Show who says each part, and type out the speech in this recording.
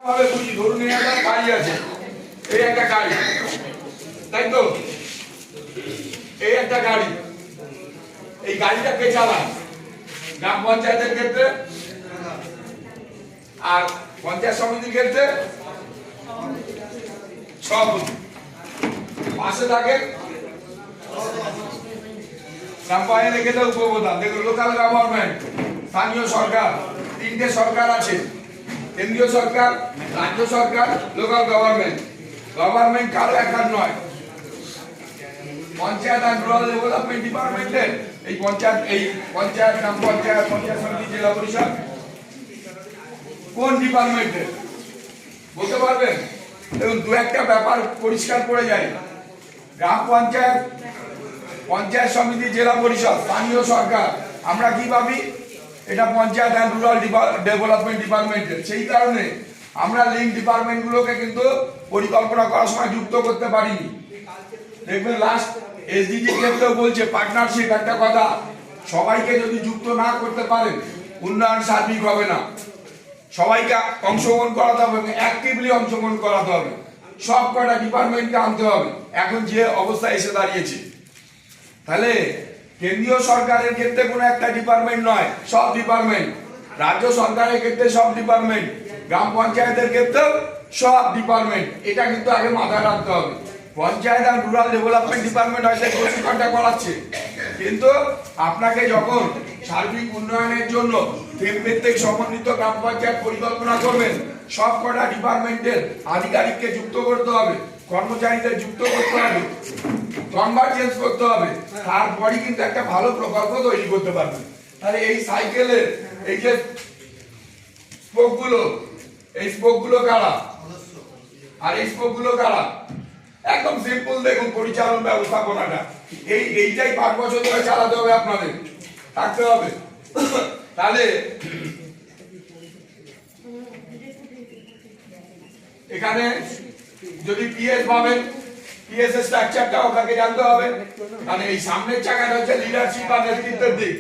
Speaker 1: ভাবে বুঝি, ধরুন এই একটা গাড়ি আছে, এই একটা গাড়ি, তাই তো? এই একটা গাড়ি, এই গাড়িটা কে চালায়? গ্রাম পঞ্চায়েতের ক্ষেত্রে আর পঞ্চায়েত সমিতির ক্ষেত্রে সভাপতি, পাশে থাকে গ্রাম পঞ্চায়েতের ক্ষেত্রে উপপ্রধান। দেখুন, লোকাল গভর্নমেন্ট, স্থানীয় সরকার, তিনটে সরকার আছে, কেন্দ্রীয় সরকার, রাজ্য সরকার, লোকাল গভর্নমেন্ট। গভর্নমেন্ট কারো একার নয়। পঞ্চায়েত এন্ড রুরাল ডেভেলপমেন্ট ডিপার্টমেন্টের এই পঞ্চায়েত, গ্রাম পঞ্চায়েত, পঞ্চায়েত সমিতি, জেলা পরিষদ কোন ডিপার্টমেন্টের বলতে পারবেন? দেখুন, দু একটা ব্যাপার পরিষ্কার করে যায়। গ্রাম পঞ্চায়েত, পঞ্চায়েত সমিতি, জেলা পরিষদ, স্থানীয় সরকার, আমরা কি ভাবি এটা পঞ্চায়েত এন্ড রুরাল ডেভেলপমেন্ট ডিপার্টমেন্টের। সেই কারণে আমরা লিঙ্ক ডিপার্টমেন্ট গুলোকে কিন্তু পরিকল্পনা করার সময় যুক্ত করতে পারিনি। দেখবেন লাস্ট এসডিজি ক্ষেত্রেও বলছে পার্টনারশিপ, একটা কথা, সবাইকে যদি যুক্ত না করতে পারেন উন্নয়ন সার্বিক হবে না। সবাইকে অংশগ্রহণ করাতে হবে, অ্যাক্টিভলি অংশগ্রহণ করাতে হবে, সব কটা ডিপার্টমেন্টকে আনতে হবে। এখন যে অবস্থা এসে দাঁড়িয়েছে, তাহলে কেন্দ্রীয় সরকারের ক্ষেত্রে কোনো একটা ডিপার্টমেন্ট নয়, সব ডিপার্টমেন্ট। রাজ্য সরকারের ক্ষেত্রে সব ডিপার্টমেন্ট, গ্রাম পঞ্চায়েতের ক্ষেত্রেও সব ডিপার্টমেন্ট। এটা কিন্তু আগে মাথায় রাখতে হবে। পঞ্চায়েত আর রুরাল ডেভেলপমেন্ট ডিপার্টমেন্ট হয়তো প্রশিক্ষণটা করাচ্ছে, কিন্তু আপনাকে যখন সার্বিক উন্নয়নের জন্য ভিত্তিক সমন্বিত গ্রাম পঞ্চায়েত পরিকল্পনা করবেন, সব কটা ডিপার্টমেন্টের আধিকারিককে যুক্ত করতে হবে, কর্মচারীদের যুক্ত করতে হবে, কনভার্জেন্স করতে হবে, তারপরই কিন্তু একটা ভালো প্রকল্প তৈরি করতে পারবেন। তাহলে এই সাইকেলের এই যে স্পোকগুলো, এই স্পোকগুলো কারা আর এই স্পোকগুলো কারা? একদম সিম্পল। দেখুন, পরিচালন ব্যবস্থাপনাটা এইটাই 5 বছর ধরে চালাতে হবে, আপনাদের থাকতে হবে। তাহলে এখানে যদি পিএস পাবেন, পিএস এর স্ট্রাকচারটা ওখানে জানতে হবে। মানে এই সামনের চাকাটা হচ্ছে লিডারশিপ আর নেতৃত্বের দিক।